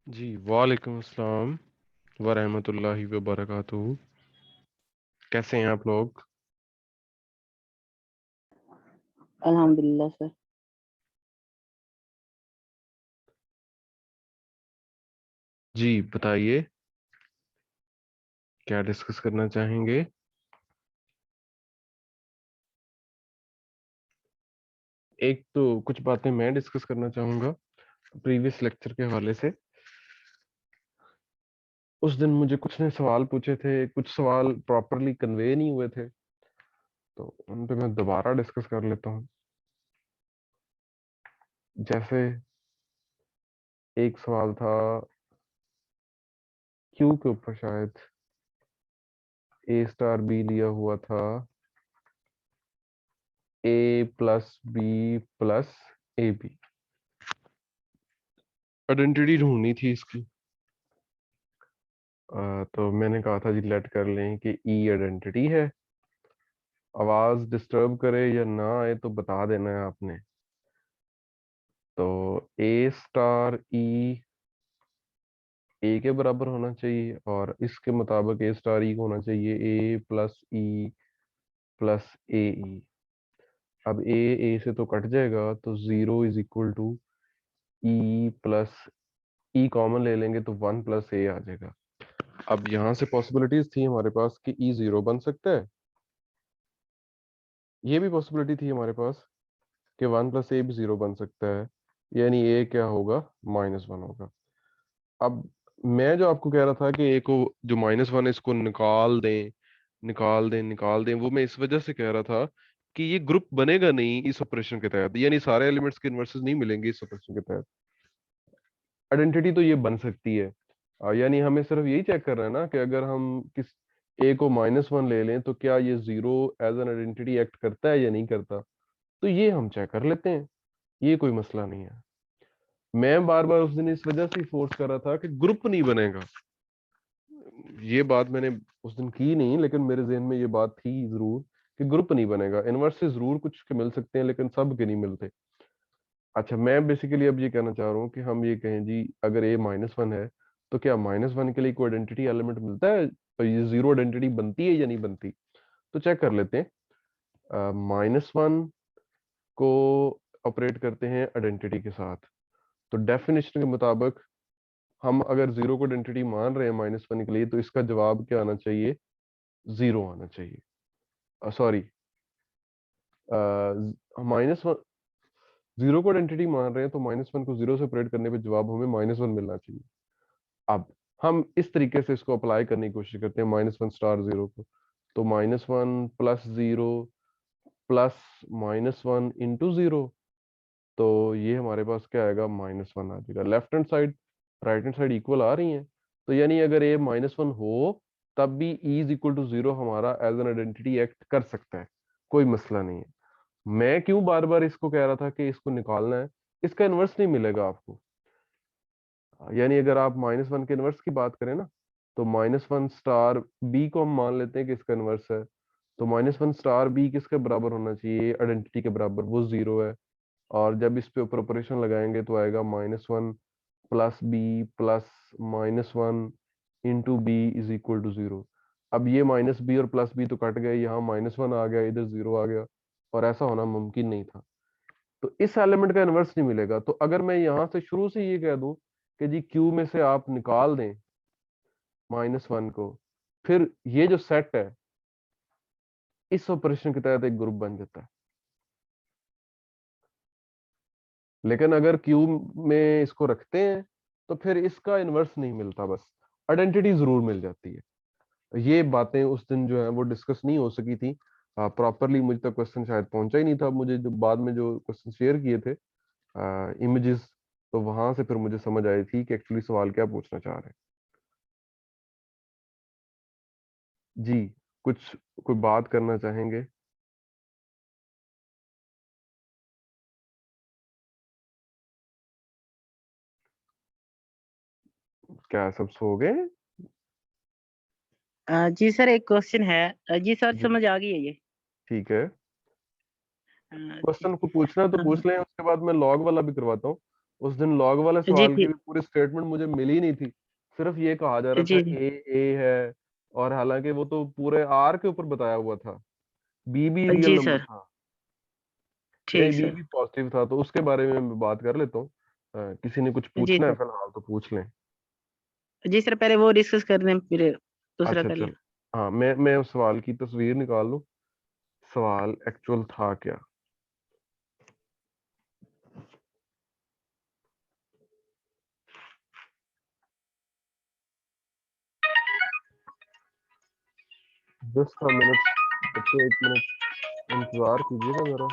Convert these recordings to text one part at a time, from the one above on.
जी वालेकुम अस्सलाम व रहमतुल्लाहि व बरकातुहू। कैसे हैं आप लोग? अल्हम्दुलिल्लाह सर। जी बताइए, क्या डिस्कस करना चाहेंगे? एक तो कुछ बातें मैं डिस्कस करना चाहूंगा प्रीवियस लेक्चर के हवाले से। उस दिन मुझे कुछ ने सवाल पूछे थे, कुछ सवाल प्रॉपरली कन्वे नहीं हुए थे, तो उन पे मैं दोबारा डिस्कस कर लेता हूँ। जैसे एक सवाल था क्यू के ऊपर, शायद ए स्टार बी लिया हुआ था, a plus b plus a b. Identity ढूंढनी थी इसकी। तो मैंने कहा था जी लेट कर लें कि ई आइडेंटिटी है। आवाज डिस्टर्ब करे या ना आए तो बता देना है आपने। तो ए स्टार ई ए के बराबर होना चाहिए, और इसके मुताबिक ए स्टार ई को होना चाहिए ए प्लस ई प्लस ए ई। अब ए से तो कट जाएगा, तो 0 = ई प्लस ई कॉमन ले लेंगे तो 1 + ए आ जाएगा। अब यहाँ से पॉसिबिलिटीज थी हमारे पास कि ई 0 बन सकता है, ये भी पॉसिबिलिटी थी हमारे पास कि 1 + ए भी 0 बन सकता है, यानी ए क्या होगा, -1 होगा। अब मैं जो आपको कह रहा था कि ए को जो -1 है इसको निकाल दें, निकाल दें, निकाल दें, वो मैं इस वजह से कह रहा था कि ये ग्रुप बनेगा नहीं इस ऑपरेशन के तहत, यानी सारे एलिमेंट्स के इन्वर्सेस नहीं मिलेंगे इस ऑपरेशन के तहत। आइडेंटिटी तो ये बन सकती है। यानी हमें सिर्फ यही चेक करना है ना कि अगर हम किस ए को -1 ले लें तो क्या ये 0 एज एन आइडेंटिटी एक्ट करता है या नहीं करता, तो ये हम चेक कर लेते हैं, ये कोई मसला नहीं है। मैं बार बार उस दिन इस वजह से फोर्स कर रहा था कि ग्रुप नहीं बनेगा। ये बात मैंने उस दिन की नहीं, लेकिन मेरे जहन में ये बात थी जरूर कि ग्रुप नहीं बनेगा। इनवर्स से जरूर कुछ के मिल सकते हैं, लेकिन सब के नहीं मिलते। अच्छा, मैं बेसिकली अब ये कहना चाह रहा हूँ कि हम ये कहें जी अगर ए -1 है तो क्या -1 के लिए कोई आइडेंटिटी एलिमेंट मिलता है, तो ये 0 आइडेंटिटी बनती है या नहीं बनती, तो चेक कर लेते हैं। -1 को ऑपरेट करते हैं आइडेंटिटी के साथ, तो डेफिनेशन के मुताबिक हम अगर 0 को आइडेंटिटी मान रहे हैं -1 के लिए, तो इसका जवाब क्या आना चाहिए, 0 आना चाहिए। सॉरी, -1, 0 को आइडेंटिटी मान रहे हैं तो -1 को 0 से ऑपरेट करने पे जवाब हमें -1 मिलना चाहिए। अब हम इस तरीके से इसको अप्लाई करने की कोशिश करते हैं -1 * 0 को, तो -1 + 0 + -1 × 0, तो ये हमारे पास क्या आएगा, -1 आ जाएगा। Left hand side right hand side equal आ रही हैं, तो यानी अगर ए -1 हो तब भी e इज इक्वल टू 0 हमारा एज एन आइडेंटिटी एक्ट कर सकता है, कोई मसला नहीं है। मैं क्यों बार बार इसको कह रहा था कि इसको निकालना है, इसका इन्वर्स नहीं मिलेगा आपको। यानी अगर आप -1 के इन्वर्स की बात करें ना, तो -1 स्टार बी को हम मान लेते हैं कि इसका इन्वर्स है, तो -1 स्टार बी किसके बराबर होना चाहिए, आइडेंटिटी के बराबर, वो 0 है। और जब इस पे ऊपर ऑपरेशन लगाएंगे तो आएगा -1 plus b plus -1 into b is equal to 0। अब ये माइनस बी और प्लस बी तो कट गए, यहाँ -1 आ गया, इधर 0 आ गया, और ऐसा होना मुमकिन नहीं था। तो इस एलिमेंट का इन्वर्स नहीं मिलेगा। तो अगर मैं यहाँ से शुरू से ये कह दूं कि जी क्यू में से आप निकाल दें -1 को, फिर ये जो सेट है इस ऑपरेशन के तहत एक ग्रुप बन जाता है। लेकिन अगर क्यू में इसको रखते हैं तो फिर इसका इन्वर्स नहीं मिलता, बस आइडेंटिटी जरूर मिल जाती है। ये बातें उस दिन जो है वो डिस्कस नहीं हो सकी थी प्रॉपरली, मुझ तक क्वेश्चन शायद पहुंचा ही नहीं था। मुझे जो बाद में जो क्वेश्चन शेयर किए थे इमेजेस, तो वहां से फिर मुझे समझ आई थी कि एक्चुअली सवाल क्या पूछना चाह रहे हैं। जी, कुछ कोई बात करना चाहेंगे? क्या सब सो गए? जी सर, एक क्वेश्चन है। जी सर, जी समझ आ गई है ये। ठीक है, जी। क्वेश्चन को पूछना है तो पूछ लें, उसके बाद मैं लॉग वाला भी करवाता हूँ। उस दिन लॉग वाले जी सवाल की भी ठीक। पूरी स्टेटमेंट मुझे मिली नहीं थी, सिर्फ ये कहा जा रहा था जी जी। ए है, और हालांकि वो तो पूरे आर के ऊपर बताया हुआ था, बी भी रियल जी नंबर सर। था, ठीक बी सर। भी पॉजिटिव था, तो उसके बारे में मैं बात कर लेता हूँ। किसी ने कुछ जी पूछना है सर। फिलहाल तो पूछ लें। जी सर, पहले वो डिस्कस कर दें, फिर दूसरा अच्छा कर चल, लें। हाँ मैं उस सवाल की तस्वीर निकाल लूँ, सवाल एक्चुअल था क्या। जस्ट अ मिनट बच्चे, 1 मिनट इंतजार कीजिएगा जरा।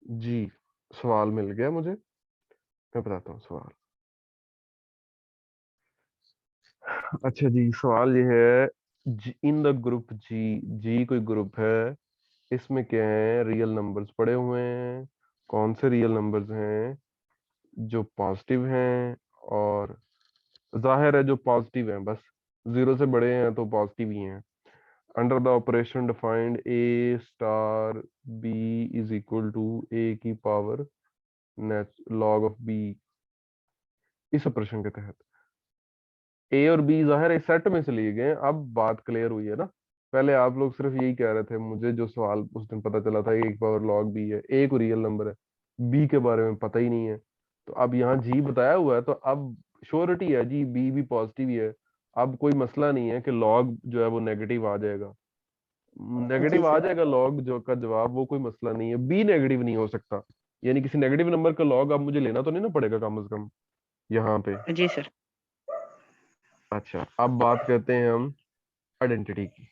जी, सवाल मिल गया मुझे, मैं बताता हूँ सवाल। अच्छा जी, सवाल ये है, इन द ग्रुप जी, जी कोई ग्रुप है, इसमें क्या है, रियल नंबर्स पड़े हुए हैं। कौन से रियल नंबर्स हैं? जो पॉजिटिव हैं, और जाहिर है जो पॉजिटिव हैं, बस 0 से बड़े हैं तो पॉजिटिव ही हैं। Under the operation defined a star b is equal to a की पावर लॉग ऑफ बी, इस ऑपरेशन के तहत ए और बी जाहिर है सेट में से लिए गए हैं। अब बात क्लियर हुई है ना। पहले आप लोग सिर्फ यही कह रहे थे, मुझे जो सवाल उस दिन पता चला था एक पावर लॉग बी है, ए को रियल नंबर है, बी के बारे में पता ही नहीं है। तो अब यहाँ जी बताया हुआ है, तो अब श्योरिटी है जी बी भी पॉजिटिव ही है। अब कोई मसला नहीं है कि लॉग जो है वो नेगेटिव आ जाएगा, जी नेगेटिव आ सर। जाएगा लॉग जो का जवाब, वो कोई मसला नहीं है। बी नेगेटिव नहीं हो सकता, यानी किसी नेगेटिव नंबर का लॉग अब मुझे लेना तो नहीं ना पड़ेगा कम से कम यहाँ पे। जी सर। अच्छा, अब बात करते हैं हम आइडेंटिटी की,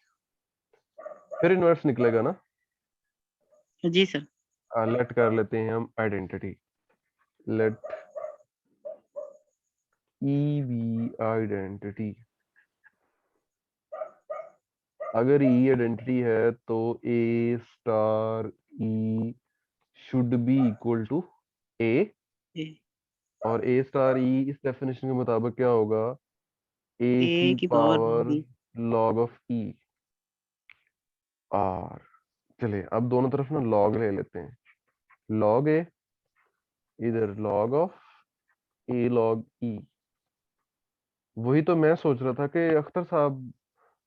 फिर इनवर्स निकलेगा ना। जी सर। लेट कर लेते हैं हम identity, let e be identity. अगर ई आइडेंटिटी है तो a star e should be equal to a, a और ए स्टार ई इस डेफिनेशन के मुताबिक क्या होगा, ए की की power power b. Log of e r. चलिए अब दोनों तरफ ना लॉग ले लेते हैं, log a, इधर log of a log e। वही तो मैं सोच रहा था कि अख्तर साहब,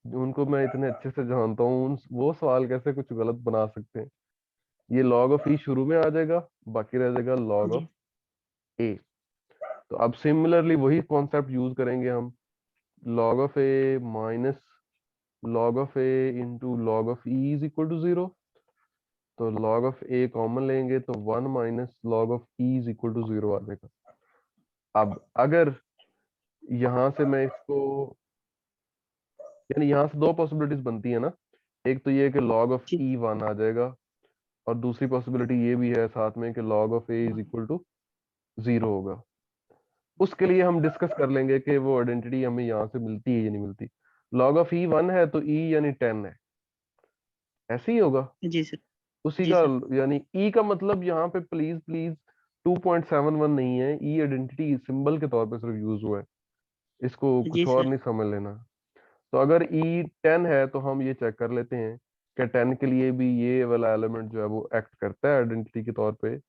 उनको मैं इतने अच्छे से जानता हूँ, वो सवाल कैसे कुछ गलत बना सकते हैं। ये log ऑफ e शुरू में आ जाएगा, बाकी रह जाएगा log जी ऑफ a। तो अब सिमिलरली वही कॉन्सेप्ट यूज करेंगे हम, log of a minus log of a into log of e is equal to 0। तो log ऑफ a कॉमन लेंगे तो 1 minus log of e is equal to 0 आ जाएगा। अब अगर यहां से मैं इसको, यानी यहाँ से दो पॉसिबिलिटीज बनती है ना, एक तो ये कि log ऑफ जी e 1 आ जाएगा, और दूसरी पॉसिबिलिटी ये भी है साथ में कि log of a is equal to 0 होगा। उसके लिए हम डिस्कस कर लेंगे कि वो आइडेंटिटी हमें यहाँ से मिलती है या नहीं मिलती। log ऑफ e 1 है तो e यानी 10 है, ऐसे ही होगा जी सर। उसी जी का। सर। यानी e का मतलब यहाँ पे प्लीज प्लीज 2.71 नहीं है, e आइडेंटिटी सिंबल के तौर पे सिर्फ यूज हुआ है, इसको कुछ जी और सर। नहीं समझ लेना। तो अगर e 10 है तो हम ये चेक कर लेते हैं कि 10 के लिए भी ये वाला एलिमेंट जो है वो एक्ट करता है आइडेंटिटी के तौर पे।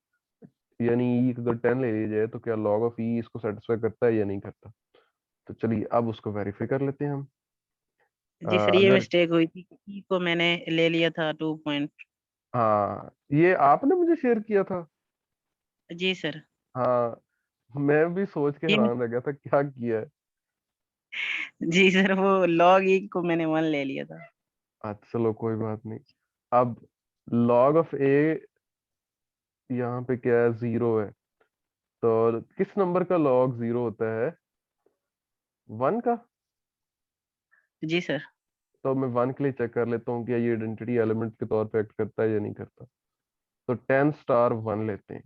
यानी e अगर 10 ले लिया जाए तो क्या log ऑफ e इसको सेटिस्फाई करता है या नहीं करता। तो चलिए अब उसको वेरीफाई कर लेते हैं हम। जी सर, ये अगर, मिस्टेक हुई थी, ई को मैंने ले लिया था 2 पॉइंट। हाँ ये आपने मुझे शेयर किया था। जी सर। हाँ, मैं भी सोच के ये हैरान रह गया था क्या किया है। जी सर, वो लॉग ई को मैंने 1 ले लिया था। अच्छा चलो कोई बात नहीं। अब log ऑफ a यहाँ पे क्या है, 0 है। तो किस नंबर का log 0 होता है, 1 का। जी सर। तो मैं 1 के लिए चेक कर लेता हूँ कि ये आइडेंटिटी एलिमेंट के तौर पे एक्ट करता है या नहीं करता। तो 10 स्टार 1 लेते हैं।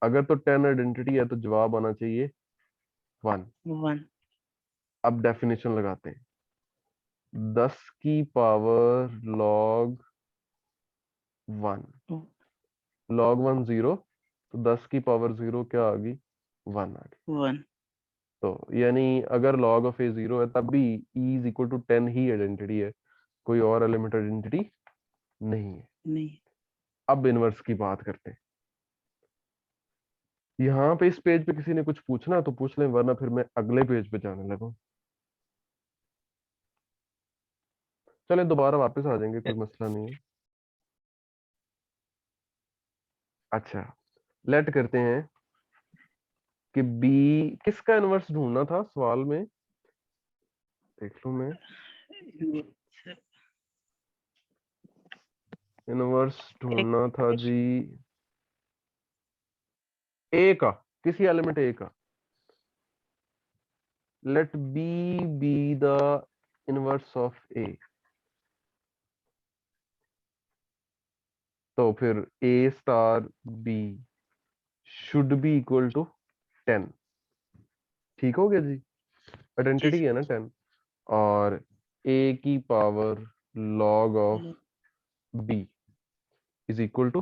अगर तो 10 आइडेंटिटी है तो जवाब आना चाहिए 1। 1। अब डेफिनेशन लगाते हैं, 10 की पावर log 1, log 1 0, तो 10 की पावर 0 क्या आ गई, 1 आ गई। 1। तो यानी अगर log ऑफ a 0 है तब भी e इज इक्वल टू 10 ही आइडेंटिटी है, कोई और एलिमेंट आइडेंटिटी नहीं है। नहीं। अब इनवर्स की बात करते हैं। यहाँ पे इस पेज पे किसी ने कुछ पूछना है तो पूछ लें, वरना फिर मैं अगले पेज पे जाने लगा। चले दोबारा वापस आ जाएंगे, कोई मसला नहीं है। अच्छा, लेट करते हैं कि b, किसका इनवर्स ढूंढना था सवाल में, देख लूं मैं। इनवर्स एक ढूंढना था जी a का, किसी एलिमेंट a का। Let b be the inverse of a। तो फिर a star b should be equal to 10। ठीक हो गया जी, जी आइडेंटिटी है ना 10। और a की power log of sir. b is equal to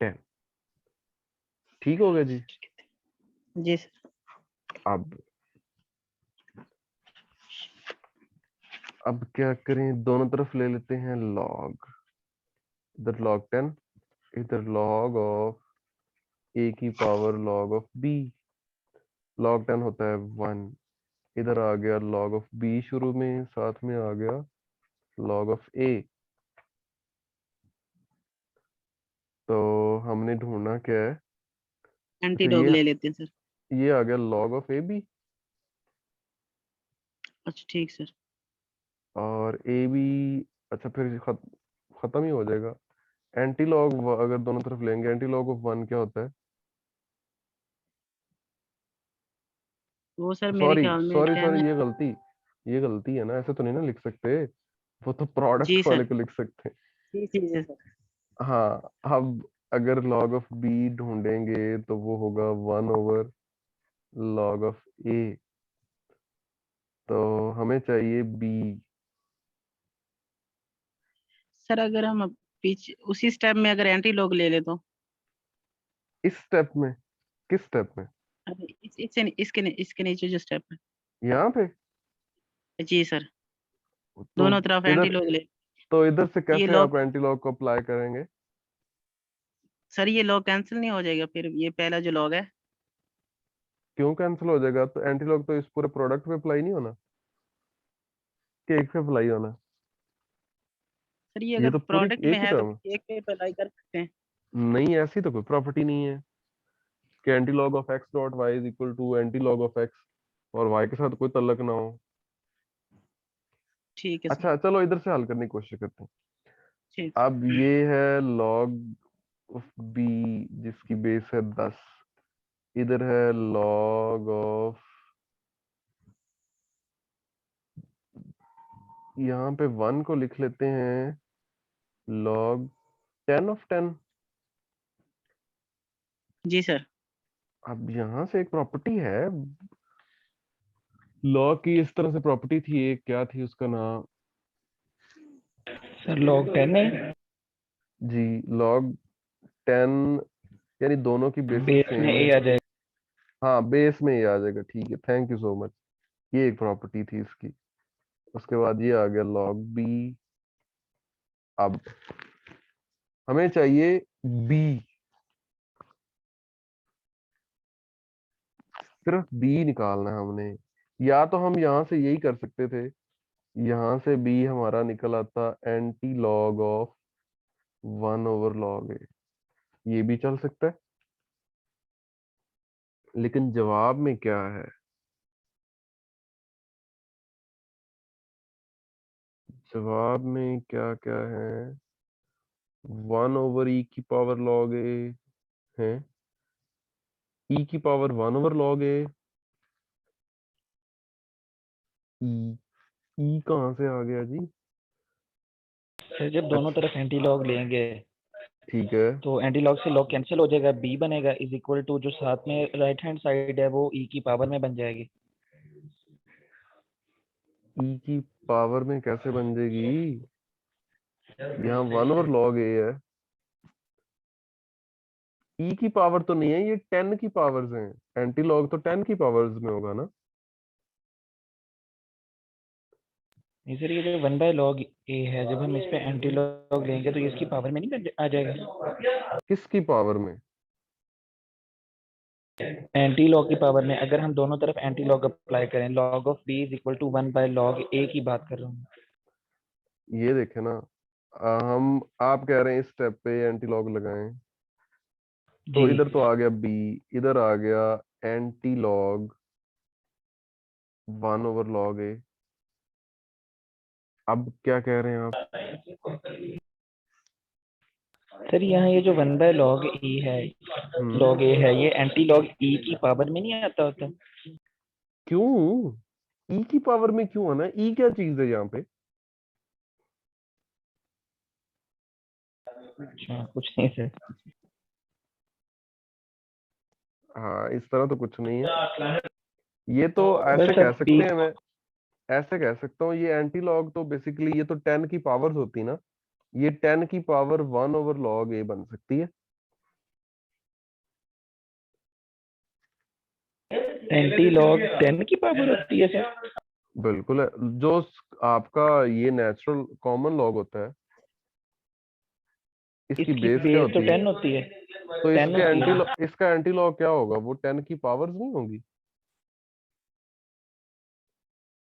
10। ठीक हो गया जी। जी सर। अब क्या करें, दोनों तरफ ले लेते हैं log, इधर log 10, इधर log ऑफ a की power log of b। log 10 होता है 1, इधर आ गया log ऑफ b शुरू में, साथ में आ गया log ऑफ a। तो हमने ढूंढना क्या है। एंटी अच्छा डॉग ले लेते हैं सर। ये आ गया log ऑफ a b, अच्छा ठीक सर। और a b। अच्छा फिर खत्म ही हो जाएगा। एंटी लॉग अगर दोनों तरफ लेंगे, एंटी लॉग ऑफ 1 क्या होता है। वो सर मेरे सॉरी ख्याल में सॉरी 10। सॉरी, ये गलती है ना, ऐसे तो नहीं ना लिख सकते, वो तो प्रोडक्ट जी वाले सर। को लिख सकते हैं। जी जी जी सर। हाँ, अब अगर log ऑफ b ढूंढेंगे तो वो होगा 1 ओवर log ऑफ a। तो हमें चाहिए b। सर अगर हम पीछे उसी स्टेप में अगर एंटी लॉग ले ले तो। इस स्टेप में, किस स्टेप में, अरे इसके नीचे जो स्टेप है। यहाँ पे। जी सर। तो दोनों तरफ एंटी इधर, लॉग ले। तो इधर से ये कैसे आप लॉग एंटी लॉग को अप्लाई करेंगे। सर ये लॉग कैंसिल नहीं हो जाएगा फिर, ये पहला जो लॉग है? क्यों कैंसिल हो जाएगा? तो एंटी लॉग तो इस पूरे प्रोडक्ट पे अप्लाई नहीं होना, कि एक पे अप्लाई होना। सर ये ये अगर तो पूरी प्रोडक्ट में एक ही है तो टर्म है। एक पे अप्लाई कर सकते हैं। नहीं, ऐसी तो कोई प्रॉपर्टी नहीं है कि anti log of x dot y is equal to anti log of x और वाई के साथ कोई तल्लक ना हो। ठीक है सर। अच्छा चलो इधर से हल करने की कोशिश करते हैं। ठीक। अब ये है लॉग ऑफ बी जिसकी बेस है 10, इधर है लॉग ऑफ, यहाँ पे 1 को लिख लेते हैं लॉग 10 ऑफ 10। Ji sir. अब यहाँ से एक प्रॉपर्टी है लॉग की, इस तरह से प्रॉपर्टी थी एक, क्या थी उसका नाम? सर लॉग 10 है, जी, लॉग 10, यानी दोनों की बेसिस बेस में सेम ए है। आ जाएगा। हाँ बेस में ये आ जाएगा, ठीक है, थैंक यू सो मच। ये एक प्रॉपर्टी थी इसकी। उसके बाद ये आ गया लॉग बी। अब हमें चाहिए बी, सिर्फ बी निकालना है हमने। या तो हम यहाँ से यही कर सकते थे, यहाँ से बी हमारा निकल आता एंटी लॉग ऑफ 1/log ए, ये भी चल सकता है। लेकिन जवाब में क्या है? जवाब में क्या क्या है? 1/e की पावर log ए है, e की पावर 1/log ए, e, e कहाँ से आ गया जी? सर जब दोनों अच्छा तरफ एंटी लॉग लेंगे ठीक है, तो एंटी लॉग से लॉग कैंसिल हो जाएगा, बी बनेगा इज इक्वल टू जो साथ में राइट हैंड साइड है वो ई की पावर में बन जाएगी। e की पावर में कैसे बन जाएगी? यहाँ 1/log ए है, e की पावर तो नहीं है, ये 10 की पावर्स हैं, एंटी लॉग तो 10 की पावर्स में होगा ना। नहीं सर, ये जो 1/log ए है जब हम इस पे एंटी लॉग लेंगे तो ये इसकी पावर में नहीं आ जाएगा? किसकी पावर में? एंटी लॉग की पावर में, अगर हम दोनों तरफ एंटी लॉग अप्लाई करें, log of b is equal to 1/log a की बात कर रहा हूँ। ये देखे ना, हम आप कह रहे हैं इस स्टेप पे एंटी लॉग लगाएं, तो जी इधर तो आ गया बी, इधर आ गया एंटी लॉग 1/log ए। अब क्या कह रहे हैं आप? सर यहाँ ये जो 1/log ए है, हम्म, log ए है, ये एंटी लॉग ई की पावर में नहीं आता होता? क्यों ई की पावर में क्यों आना? ई क्या चीज है यहाँ पे? अच्छा कुछ नहीं सर। हाँ इस तरह तो कुछ नहीं है, ये तो ऐसे बस कह अब पी, सकते हैं, मैं ऐसे कह सकता हूँ, ये एंटी लॉग तो बेसिकली ये तो 10 की पावर्स होती ना, ये 10 की पावर 1/log ए बन सकती है। एंटी लॉग 10 की पावर होती है सर? बिल्कुल है, जो आपका ये नेचुरल कॉमन लॉग होता है, इसकी इसकी बेस क्या बेस तो होती है? 10 होती है। तो 10 होती है। इसका एंटी लॉग क्या होगा? वो 10 की पावर्स नहीं होगी?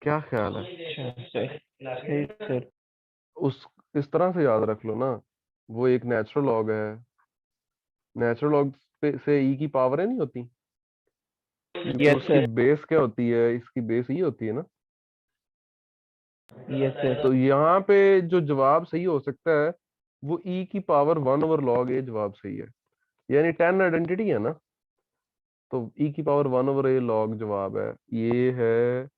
क्या ख्याल है? अच्छा सर, सही सर। उस इस तरह से याद रख लो ना, वो एक नेचुरल लॉग है, नेचुरल लॉग से ई की पावर नहीं होती, क्योंकि यस उसकी सर, बेस क्या होती है? इसकी बेस ई होती है ना। Yes sir. तो यहाँ पे जो जवाब सही हो सकता है वो ई की पावर 1/log ए जवाब सही है, यानी 10 आइडेंटिटी है ना, तो ई की पावर 1/a log जवाब है। ये है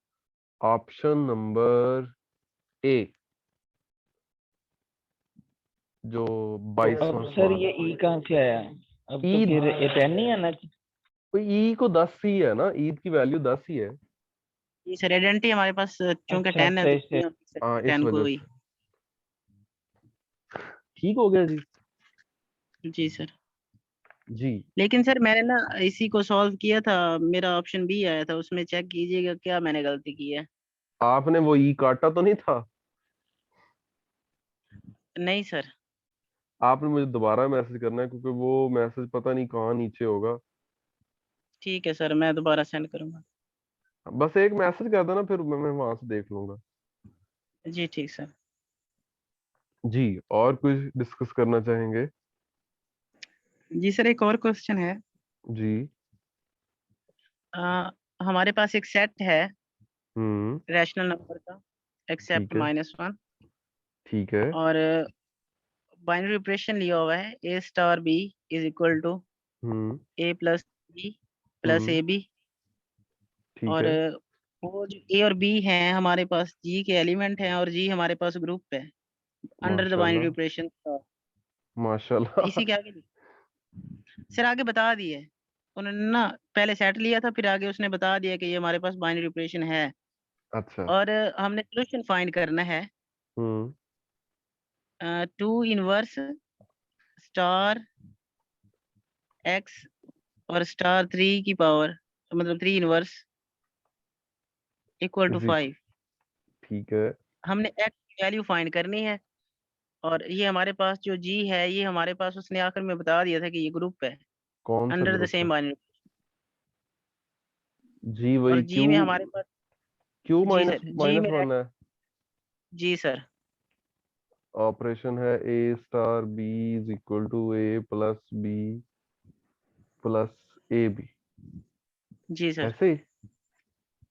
ऑप्शन नंबर ए, जो तो 22वां अब सर सवाल ये है। ई कहाँ से आया? अब तो ईद, फिर ये 10 नहीं आना ई को 10 ही है ना, ईद की वैल्यू 10 ही है। जी सर, आइडेंटिटी हमारे पास चाहिए। चूंकि अच्छा 10 है अच्छा, तो इससे हाँ इस 10 को वजह ही। से ठीक हो गया जी। जी सर। जी लेकिन सर मैंने ना इसी को सॉल्व किया था, मेरा ऑप्शन बी आया था, उसमें चेक कीजिएगा क्या मैंने गलती की है। आपने वो ई काटा तो नहीं था? नहीं सर। आपने मुझे दोबारा मैसेज करना है क्योंकि वो मैसेज पता नहीं कहाँ नीचे होगा। ठीक है सर, मैं दोबारा सेंड करूंगा। बस एक मैसेज कर देना, फिर मैं वहां से देख लूंगा। जी ठीक सर। जी, और कुछ डिस्कस करना चाहेंगे? जी सर, एक और क्वेश्चन है। जी। हमारे पास एक सेट है हम्म। रैशनल नंबर का, एक्सेप्ट ठीक है। -1, ठीक है। और बाइनरी ऑपरेशन लिया हुआ है a star b is equal to hmm. A plus b plus hmm. A b. ठीक और है। वो जो ए और बी हैं हमारे पास जी के एलिमेंट हैं, और जी हमारे पास ग्रुप है अंडर द बाइनरी माशाल्लाह। ऑपरेशन। माशाल्लाह। इसी के आगे सर आगे बता दिए उन्होंने ना, पहले सेट लिया था, फिर आगे उसने बता दिया कि ये हमारे पास बाइनरी ऑपरेशन है। अच्छा। और हमने सोल्यूशन फाइंड करना है। हम्म। 2 इनवर्स स्टार एक्स और स्टार 3 की पावर, मतलब 3 इनवर्स इक्वल टू इजी। 5। ठीक है। हमने एक्स की वैल्यू फाइंड करनी है। और ये हमारे पास जो जी है, ये हमारे पास उसने आखिर में बता दिया था कि ये ग्रुप है कौन सा अंडर द ग्रुप है? Same binary. जी और वही जी क्यू। में हमारे पास, क्यू जी माइनस सर, जी माइनस में वन है। जी सर, ऑपरेशन है a star b is equal to a plus b plus a b. जी सर, ऐसे ही?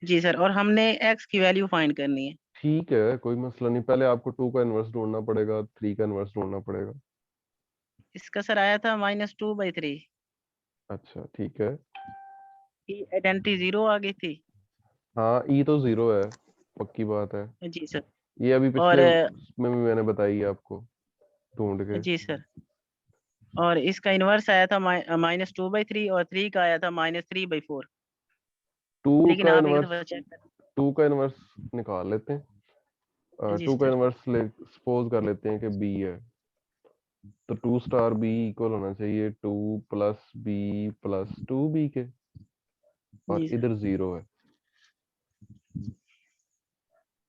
जी सर, और हमने एक्स की वैल्यू फाइंड करनी है। ठीक है, कोई मसला नहीं। पहले आपको 2 का इनवर्स ढूंढना पड़ेगा, 3 का इनवर्स ढूंढना पड़ेगा। इसका सर आया था -2/3 अच्छा ठीक है। की आइडेंटिटी 0 आ गई थी। हाँ, ई तो 0 है, पक्की बात है। जी सर। ये अभी और पिछले में भी मैंने बताई है आपको ढूंढ के। जी सर, और इसका इनवर्स आया था -2/3, और 3 का आया था -3/4। 2 लेकिन का आप एक इनवर्स, दफा चेक कर। 2 का इनवर्स निकाल लेते हैं। जी 2 का सर, इनवर्स ले सपोज कर लेते हैं कि बी है। तो 2 स्टार बी इक्वल होना चाहिए 2 प्लस बी प्लस 2 बी के। और जी सर, इधर 0 है,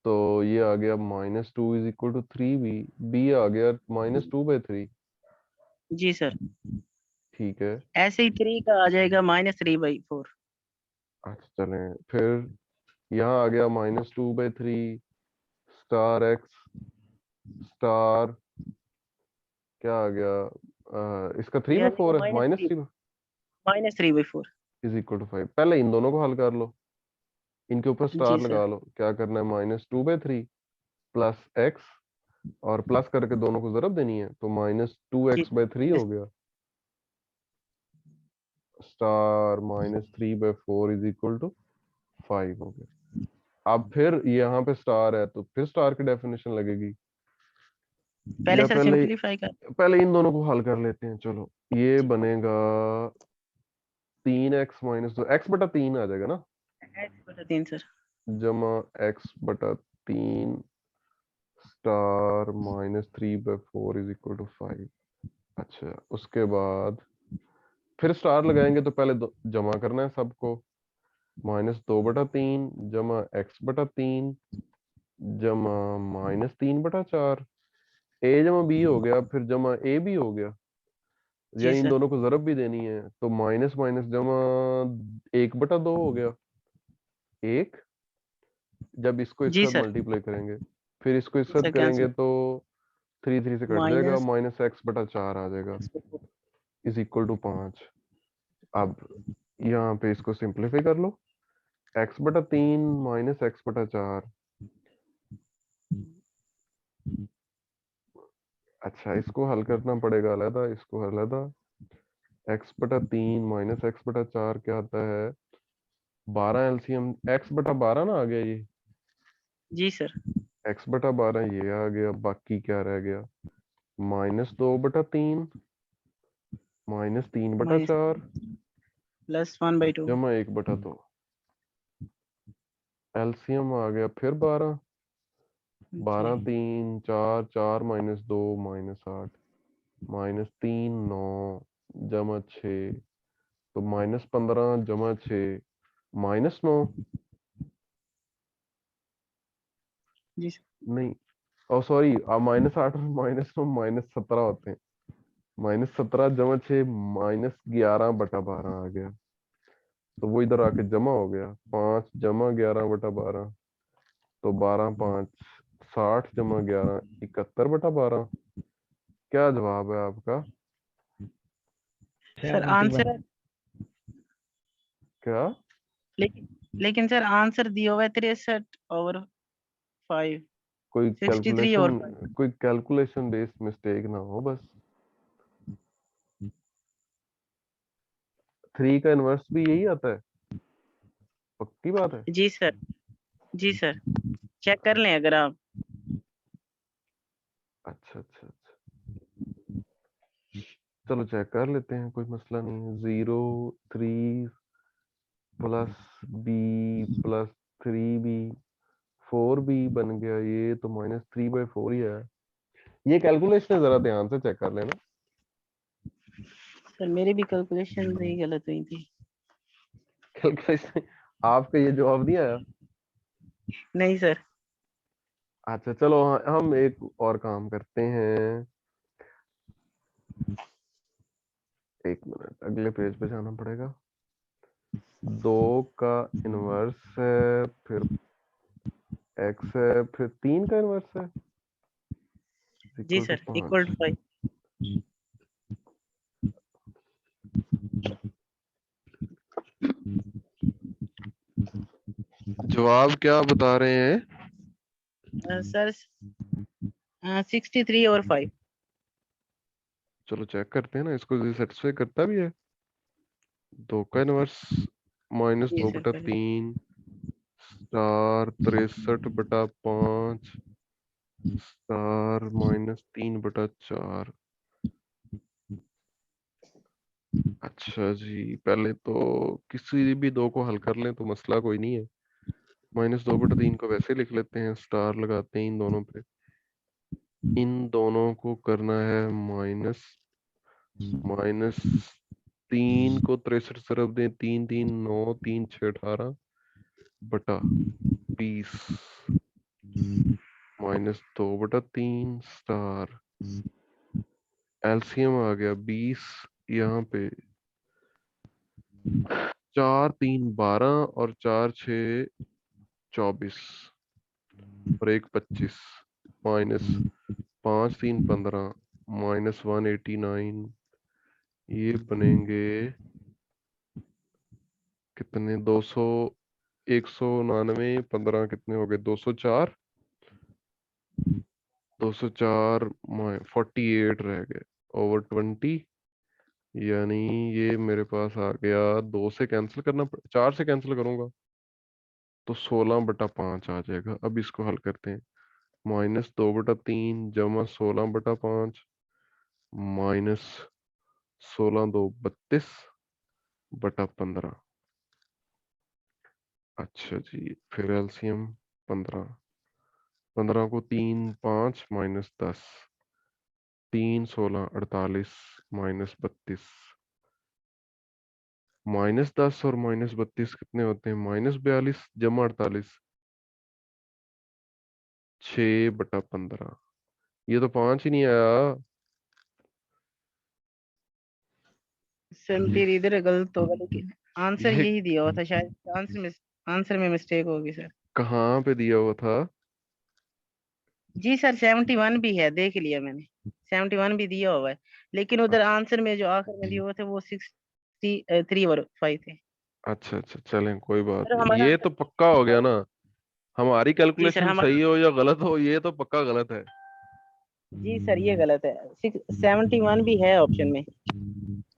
तो ये आ गया -2 is equal to 3 b. B आ गया -2/3। जी सर। ठीक है। ऐसे ही 3 का आ जाएगा -3/4। अच्छा चलें फिर, यहाँ आ गया -2/3 स्टार एक्स स्टार, क्या आ गया? इसका ये आ 3/4 जाएगा है, -3 -3/4। Is equal to 5। पहले इन दोनों को हल कर लो, इनके ऊपर जी स्टार सर, लगा लो। क्या करना है? -2/3 प्लस एक्स, और प्लस करके दोनों को जरब देनी है, तो जी -2x/3 जी हो गया। स्टार -3/4 इज इक्वल टू 5 हो गया। अब फिर यहाँ पे स्टार है तो फिर स्टार की डेफिनेशन लगेगी। पहले या सर पहले सिंपलीफाई कर। पहले इन दोनों को हल कर लेते हैं। चलो, ये बनेगा 3x-2, x/3 आ जाएगा ना, x/3 सर। जमा x/3 star -3/4 is equal to 5। अच्छा, उसके बाद फिर स्टार लगाएंगे तो पहले जमा करना है सबको। -2/3 जमा x/3 जमा -3/4। ए जमा बी हो गया, फिर जमा ए बी हो गया, या जी इन सर, दोनों को जरब भी देनी है तो माइनस माइनस जमा 1/2 हो गया। एक, जब इसको इसके जी साथ सर। मल्टीप्लाई करेंगे, फिर इसको इसके साथ सर करेंगे कैंसिल। तो 3 से कट जाएगा, माइनस -x/4 आ जाएगा इज इक्वल टू 5। अब यहाँ पे इसको सिंप्लीफाई कर लो, x/3 -x/4। अच्छा, इसको हल करना पड़ेगा अलग, इसको अलग। x/3 -x/4 क्या आता है? 12 एलसीएम, x/12 ना आ गया ये। जी सर, x/12 ये आ गया, बाकी क्या रह गया? -2/3 माइनस -3/4 +1/2। जमा 1/2। एलसीएम आ गया फिर 12, जी 12 3 4, 4 -2 -8, -3 9 जमा 6, तो -15 जमा 6 -9। जी सर। नहीं, ओ सॉरी, -8 और -9 -17 होते हैं। -17 जमा 6 -11/12 आ गया, तो वो इधर आके जमा हो गया। 5 जमा 11/12, तो 12 5 60 जमा 11 71/12। क्या जवाब है आपका? Sir answer 71। क्या? लेकिन सर आंसर दिया हुआ है 63/5, कोई 63 और कैलकुलेशन बेस्ड मिस्टेक ना हो बस। 3 का इनवर्स भी यही आता है? पक्की बात है? जी सर, जी सर, चेक कर लें अगर आप। अच्छा अच्छा अच्छा, चलो चेक कर लेते हैं, कोई मसला नहीं है। 0 3 plus b plus 3b 4b बन गया, ये तो -3/4 ही है। ये कैलकुलेशन जरा ध्यान से चेक कर लेना। सर मेरी भी कैलकुलेशन ही गलत हुई थी। कैलकुलेशन आपका ये जवाब नहीं आया? नहीं सर। अच्छा चलो, हम एक और काम करते हैं। एक मिनट, अगले पेज पे जाना पड़ेगा। 2 का इनवर्स है, फिर x है, फिर 3 का इनवर्स है जी equal to sir, equal 5। To 5। जवाब क्या बता रहे हैं? सर 63 और 5। चलो चेक करते हैं ना, इसको सेटिस्फाई करता भी है। 2 का इनवर्स जी सर -2/3 स्टार 63/5 स्टार -3/4। अच्छा जी, पहले तो किसी भी दो को हल कर लें तो मसला कोई नहीं है। -2/3 को वैसे लिख लेते हैं, स्टार लगाते हैं इन दोनों पे। इन दोनों को करना है -3 को 63 से रब दें, 3 3 9 3 6 18/20 -2/3 स्टार। एलसीएम आ गया 20, यहाँ पे 4 3 12 और 4 6 24 और 1 25 -5 3 15 -189। ये बनेंगे कितने? 200 199 15 कितने हो गए? 204 204 48 रह गए ओवर 20। यानी ये मेरे पास आ गया, 2 से कैंसिल करना 4 से कैंसिल करूंगा तो 16/5 आ जाएगा। अब इसको हल करते हैं। -2/3 जमा 16/5 माइनस 16 2 32/15। अच्छा जी, फिर एलसीएम 15। 15 को 3 5 -10 3 16 48 -32। -10 और -32 कितने होते हैं? -42 जमा 48 6/15। ये तो 5 ही नहीं आया। सर मेरी इधर गलत होगा, लेकिन आंसर ये यही दिया हुआ था शायद। आंसर में मिस्टेक होगी सर। कहाँ पे दिया हुआ था? जी सर 71 भी है, देख लिया मैंने। 71 भी दिया हुआ है, लेकिन उधर आंसर में जो आखिर में दिया हुआ था वो 63 और 5 थे। अच्छा अच्छा, चलें कोई बात सर नहीं, हमारा ये आंसर तो पक्का हो गया ना। हमारी जी सर कैलकुलेशन हमारा सही हो या गलत हो, ये तो पक्का गलत है। जी सर ये गलत है। 71 भी है ऑप्शन में।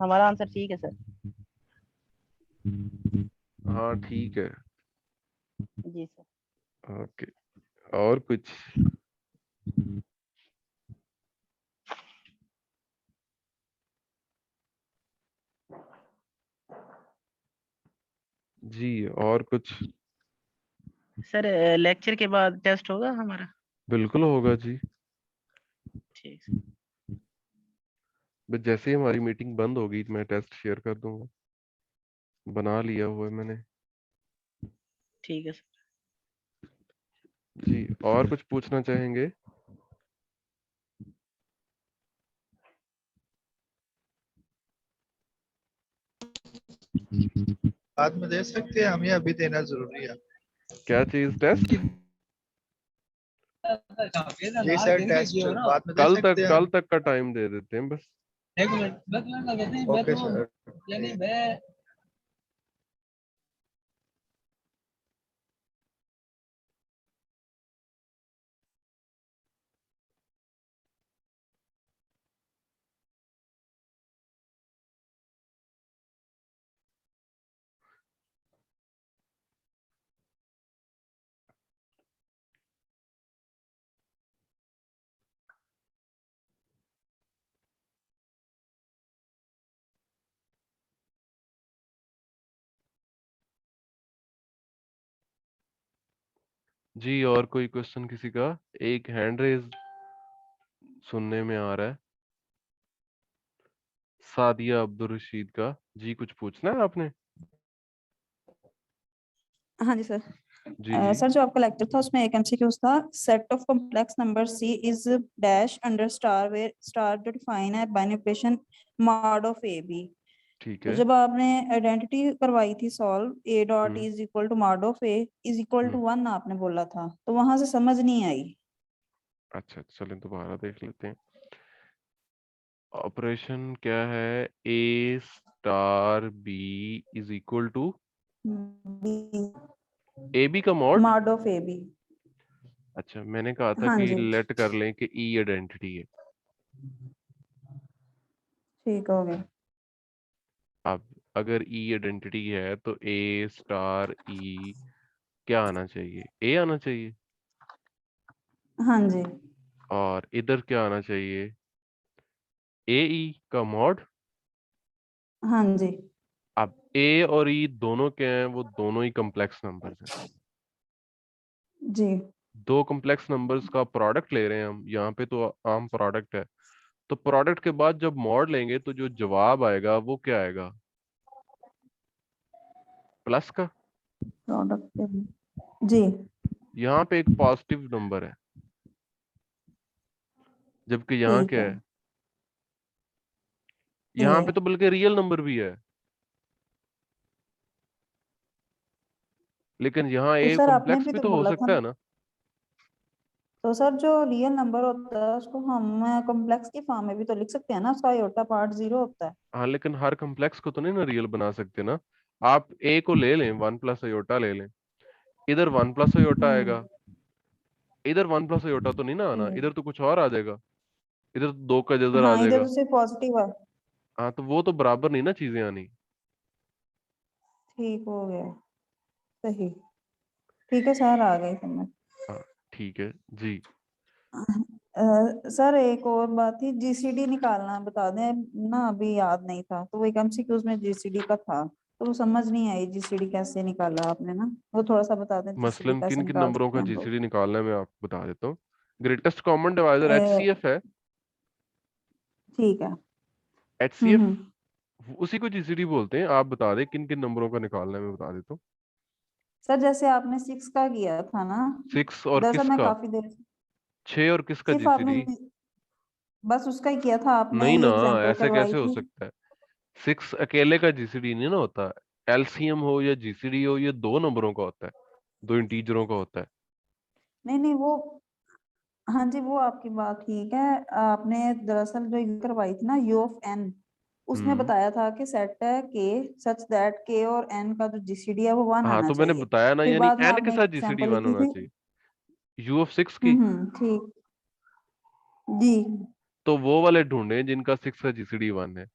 हमारा आंसर ठीक है सर। हाँ ठीक है। जी सर। ओके, और कुछ? जी, और कुछ? सर लेक्चर के बाद टेस्ट होगा हमारा? बिल्कुल होगा जी। ठीक सर। बस जैसे ही हमारी मीटिंग बंद होगी मैं टेस्ट शेयर कर दूंगा, बना लिया हुआ है मैंने। ठीक है सर। जी, और कुछ पूछना चाहेंगे? बाद में दे सकते हैं हम, या अभी देना जरूरी है? क्या चीज टेस्ट? जी सर, टेस्ट बाद में दे कल सकते हैं हम? तक का टाइम दे देते हैं बस। Okay sir. जी और कोई क्वेश्चन किसी का? एक हैंड रेज सुनने में आ रहा है, सादिया अब्दुल रशीद का। जी कुछ पूछना है आपने? हाँ जी सर। जी जी। सर जो आपका लेक्चर था उसमें एक एमसीक्यू था, set of complex number c is dash under star where star जो डिफाइन है binary operation mod of a b. ठीक तो है। जब आपने आइडेंटिटी करवाई थी solve a dot hmm is equal to mod of a is equal to hmm 1 आपने बोला था, तो वहां से समझ नहीं आई। अच्छा चलें दोबारा देख लेते हैं। ऑपरेशन क्या है? A star b is equal to a b का mod. Mod of a b. अच्छा मैंने कहा था हाँ कि जी लेट कर लें कि ई आइडेंटिटी है। ठीक हो गया। अब अगर ई आइडेंटिटी है तो ए स्टार ई क्या आना चाहिए? ए आना चाहिए। हाँ जी और इधर क्या आना चाहिए? ए ई का मॉड। हाँ जी अब ए और ई दोनों क्या हैं? वो दोनों ही कॉम्प्लेक्स नंबर्स हैं। जी दो कॉम्प्लेक्स नंबर्स का प्रोडक्ट ले रहे हैं हम, यहाँ पे तो आम प्रोडक्ट है। तो प्रोडक्ट के बाद जब मॉड लेंगे तो जो जवाब आएगा वो क्या आएगा? प्लस का। प्रोडक्ट जी यहाँ पे एक पॉजिटिव नंबर है, जबकि यहाँ ठीक क्या है। है? यहाँ ए पे तो बल्कि रियल नंबर भी है, लेकिन यहाँ तो ए सर आपने कॉम्प्लेक्स भी भी तो तो हो बोला था, सकता है ना। तो सर जो रियल नंबर होता है उसको हम कॉम्प्लेक्स की फॉर्म में भी तो लिख सकते हैं ना, उसका आयोटा पार्ट 0 होता है। हाँ लेकिन हर कॉम्प्लेक्स को तो नहीं ना रियल बना सकते ना। आप ए को ले लें, वन प्लस अयोटा ले लें, इधर वन प्लस अयोटा आएगा, हम्म इधर वन प्लस अयोटा तो नहीं ना आना, ठीक। इधर तो कुछ और आ जाएगा, इधर तो दो का इधर आ हाँ इधर जाएगा। तो सिर्फ पॉजिटिव है। हाँ तो वो तो बराबर नहीं ना चीजें आनी। ठीक हो गया, सही। ठीक है सर, आ गई समझ। हाँ ठीक है जी। सर एक और बात थी, जीसीडी निकालना बता दें ना, अभी याद नहीं था, तो वो एक एमसीक्यूज में जीसीडी का था, तो वो समझ नहीं आई जीसीडी कैसे निकाला आपने ना, वो थोड़ा सा बता दें जीसीडी मसलन कैसे किन किन निकाल नंबरों सकते का हैं हम लोग। जीसीडी निकालना है मैं आपको बता देता हूँ। ग्रेटेस्ट कॉमन डिवाइजर एचसीएफ है। ठीक है। एचसीएफ हम्म। उसी को जीसीडी बोलते हैं। आप बता दें किन किन नंबरों का निकालना है, मैं बता देता हूँ। सर जैसे आपने 6 का किया था ना, 6 और दरअसल मैं किसका? काफी देर 6 और किसका सिर्फ आपने जीसीडी? बस उसका ही किया था, आपने नहीं ना, ये एग्जांपल ऐसे करवाई कैसे हो थी। सकता है? 6 अकेले का जीसीडी नहीं ना होता। एलसीएम हो या जीसीडी हो, ये दो नंबरों का होता है, दो इंटीजरों का होता है। नहीं नहीं वो, हाँ जी वो आपकी बात ठीक है। आपने दरअसल जो ये करवाई थी ना यू ऑफ एन, उसमें हम्म। बताया था कि सेट है के सच दैट के और एन का जो जीसीडी है वो 1 हाँ आना तो मैंने चाहिए। बताया ना, फिर यानी बाद में एन के आपने एक साथ जीसीडी एग्जांपल 1 लिखी होना थी। चाहिए। यू ऑफ 6 की। ठीक। जी तो वो वाले ढूंढे जिनका 6 का जीसीडी 1 है।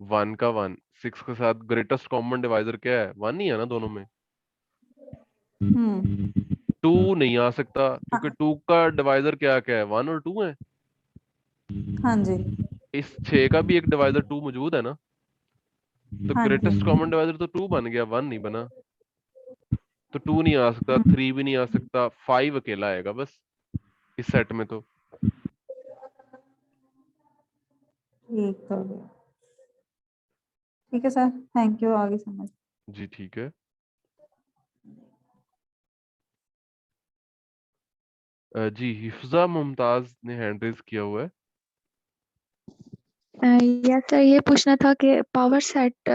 1 का 1, 6 के साथ ग्रेटेस्ट कॉमन डिवाइजर क्या है? 1 ही है ना दोनों में। हम्म। 2 नहीं आ सकता क्योंकि हाँ 2 का डिवाइजर क्या क्या है? 1 और 2 है। हाँ जी इस 6 का भी एक डिवाइजर 2 मौजूद है ना। तो हाँ जी। ग्रेटेस्ट कॉमन डिवाइजर तो 2 बन गया, 1 नहीं बना। तो 2 नहीं आ सकता, 3 भी नहीं आ सकता, 5 अकेला आएगा बस इस सेट में तो। ठीक हो गया। ठीक है सर, थैंक यू, आगे समझ। जी ठीक है। जी हिफ्जा मुमताज ने हैंड रेज किया हुआ है। यस सर, ये पूछना था कि पावर सेट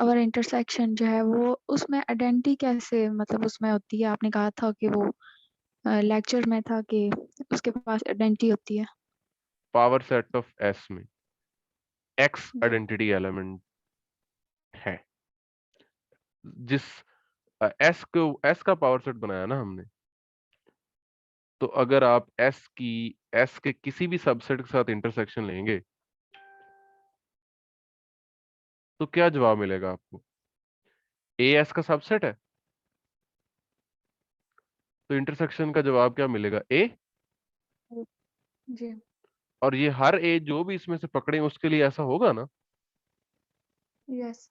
और इंटरसेक्शन जो है वो उसमें आइडेंटिटी कैसे मतलब उसमें होती है। आपने कहा था कि वो लेक्चर में था कि उसके पास आइडेंटिटी होती है। पावर सेट ऑफ एस में एक्स जी आइडेंटिटी एलिमेंट है। जिस एस का पावर सेट बनाया ना हमने, तो अगर आप एस के किसी भी सबसेट के साथ इंटरसेक्शन लेंगे तो क्या जवाब मिलेगा आपको? ए एस का सबसेट है तो इंटरसेक्शन का जवाब क्या मिलेगा? ए। जी और ये हर ए जो भी इसमें से पकड़े उसके लिए ऐसा होगा ना। यस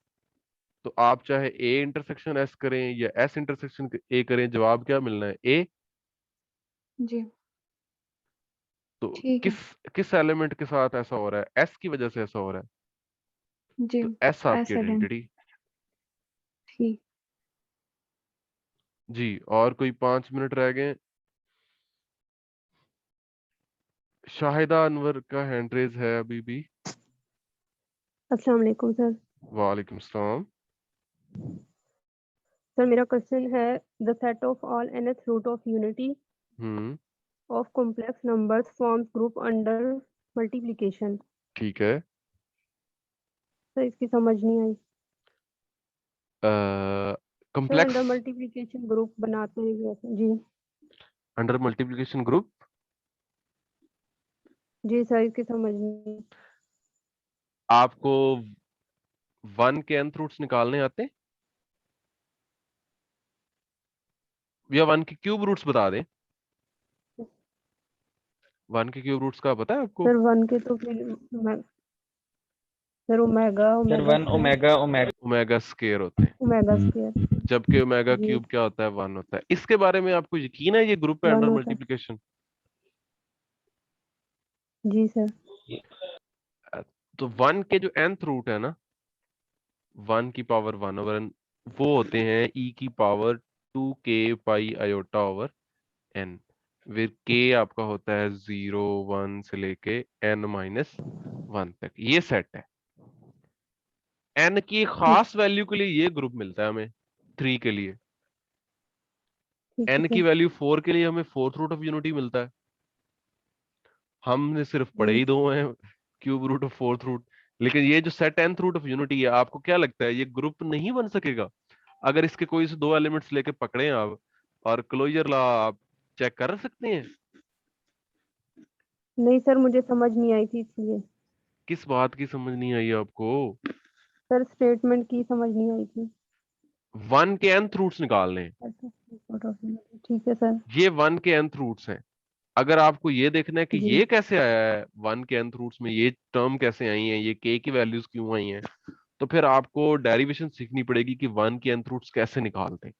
तो आप चाहे ए इंटरसेक्शन एस करें या एस इंटरसेक्शन ए करें, जवाब क्या मिलना है? ए। जी तो ठीक किस है। किस एलिमेंट के साथ ऐसा हो रहा है? एस की वजह से ऐसा हो रहा है। जी तो एस आपकी ऐसा आइडेंटिटी आइडेंटिटी। ठीक। जी, और कोई 5 मिनट रह गए। शाहिदा अनवर का हैंड रेज है अभी भी। अस्सलाम वालेकुम सर। वालेकुम सलाम। सर मेरा क्वेश्चन है the set of all nth root of unity hmm. Of complex numbers forms group under multiplication. ठीक है। सर इसकी समझ नहीं आई। Sir complex under multiplication group बनाते हैं कैसे? जी अंडर मल्टीप्लिकेशन ग्रुप। जी सर इसकी समझ नहीं। आपको 1 के nth रूट्स निकालने आते हैं या 1 के क्यूब रूट्स बता दें? 1 के क्यूब रूट्स का पता है आपको? सर वन के तो फिर sir omega sir omega 1 square omega omega omega square होते हैं, ओमेगा स्क्वायर। जबकि ओमेगा जी क्यूब क्या होता है? 1 होता है। इसके बारे में आपको यकीन है ये ग्रुप है वन अंडर होता है। मल्टीप्लिकेशन? जी सर। तो 1 के जो nth रूट है ना, 1 की पावर 1 ओवर n, वो होते हैं e की पावर 2k पाई आयोटा ओवर n। फिर k आपका होता है 0 1 से लेके n माइनस 1 तक। ये सेट है। n की एक ठीक खास वैल्यू के लिए ये ग्रुप मिलता है हमें 3 के लिए। ठीक है n की सर। वैल्यू 4 के लिए हमें फोर्थ रूट ऑफ यूनिटी मिलता है। हमने सिर्फ पढ़े जी ही दो हैं, क्यूब रूट और फोर्थ रूट। लेकिन ये जो set nth root of unity है, आपको क्या लगता है ये ग्रुप नहीं बन सकेगा अगर इसके कोई से दो एलिमेंट्स लेके पकड़े आप? और क्लोजर लॉ आप चेक कर सकते हैं। नहीं सर मुझे समझ नहीं आई थी इसलिए। किस बात की समझ नहीं आई आपको? सर स्टेटमेंट की समझ नहीं आई थी। 1 के nth रूट्स निकालने हैं। ठीक है सर। ये 1 के nth रूट्स हैं। अगर आपको ये देखना है कि जी ये कैसे आया है, 1 के nth रूट्स में ये टर्म कैसे आई है, ये k की वैल्यूज क्यों आई हैं, तो फिर आपको डेरिवेशन सीखनी पड़ेगी कि 1 के nth रूट्स कैसे निकालते हैं।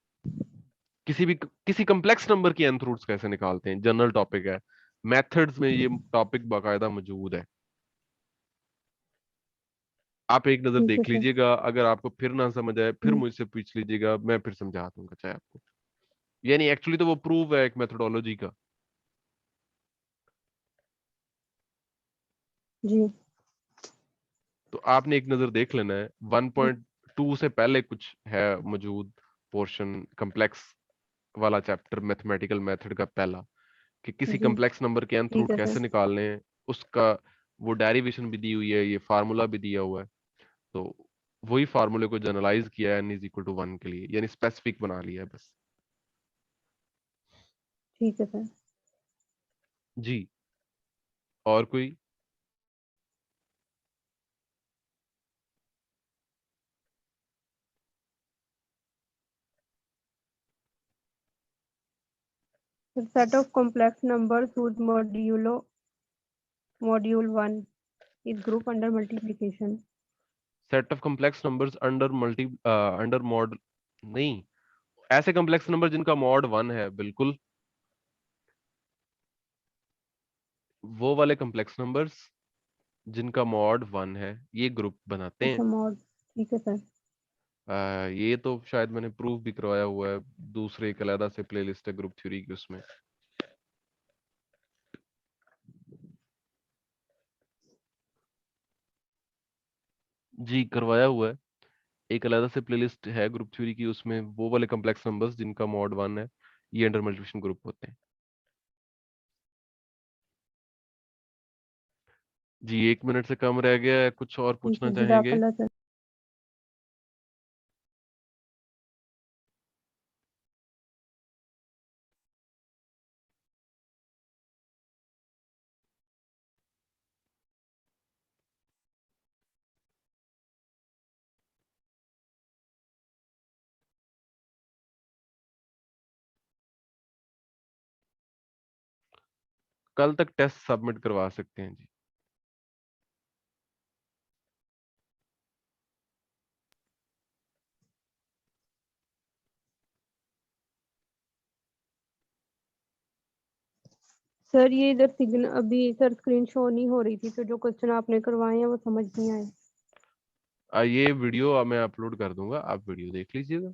किसी कम्प्लेक्स नंबर की nth रूट्स कैसे निकालते हैं, जनरल टॉपिक है। मेथड्स में ये टॉपिक बाकायदा मौजूद है। आप एक नजर ठीक है देख सर। लीजिएगा, अगर आपको फिर ना समझ आए फिर हम्म, मुझसे पूछ लीजिएगा, मैं फिर समझा दूंगा चाहे आपको। यानी एक्चुअली तो वो प्रूव है एक मेथोडोलॉजी का। जी तो आपने एक नजर देख लेना है। 1.2 से पहले कुछ है मौजूद पोर्शन, कम्प्लेक्स वाला चैप्टर, मैथमेटिकल मेथड का पहला, कि किसी जी कम्प्लेक्स नंबर के nth ठीक रूट है कैसे सर। निकालने हैं, उसका वो डेरिवेशन भी दी हुई है, ये फार्मूला भी दिया हुआ है। तो वही फार्मूले को जनरलाइज किया है n इज इक्वल टू 1 के लिए, यानी स्पेसिफिक बना लिया है बस। ठीक है सर। जी, और कोई? The set of complex numbers whose module 1 is group under multiplication. Set of complex numbers under mod, नहीं, ऐसे कॉम्प्लेक्स नंबर जिनका मॉड 1 है, बिल्कुल वो वाले कॉम्प्लेक्स नंबर्स जिनका मॉड 1 है ये ग्रुप बनाते हैं। अच्छा मॉड ठीक है सर। ये तो शायद मैंने प्रूव भी करवाया हुआ है, दूसरे एक अलग से प्लेलिस्ट है ग्रुप थ्योरी की, उसमें। जी करवाया हुआ है, एक अलग से प्लेलिस्ट है ग्रुप थ्योरी की, उसमें वो वाले कॉम्प्लेक्स नंबर्स जिनका मॉड 1 है ये अंडर मल्टीप्लिकेशन ग्रुप होते हैं। जी 1 मिनट से कम रह गया है, कुछ और ठीक पूछना है, चाहेंगे? जज़ाकल्लाह सर। कल तक टेस्ट सबमिट करवा सकते हैं जी। सर ये इधर सिग्नल अभी सर स्क्रीन शो नहीं हो रही थी, तो जो क्वेश्चन आपने करवाए हैं वो समझ नहीं आए। ये वीडियो मैं अपलोड कर दूंगा, आप वीडियो देख लीजिएगा।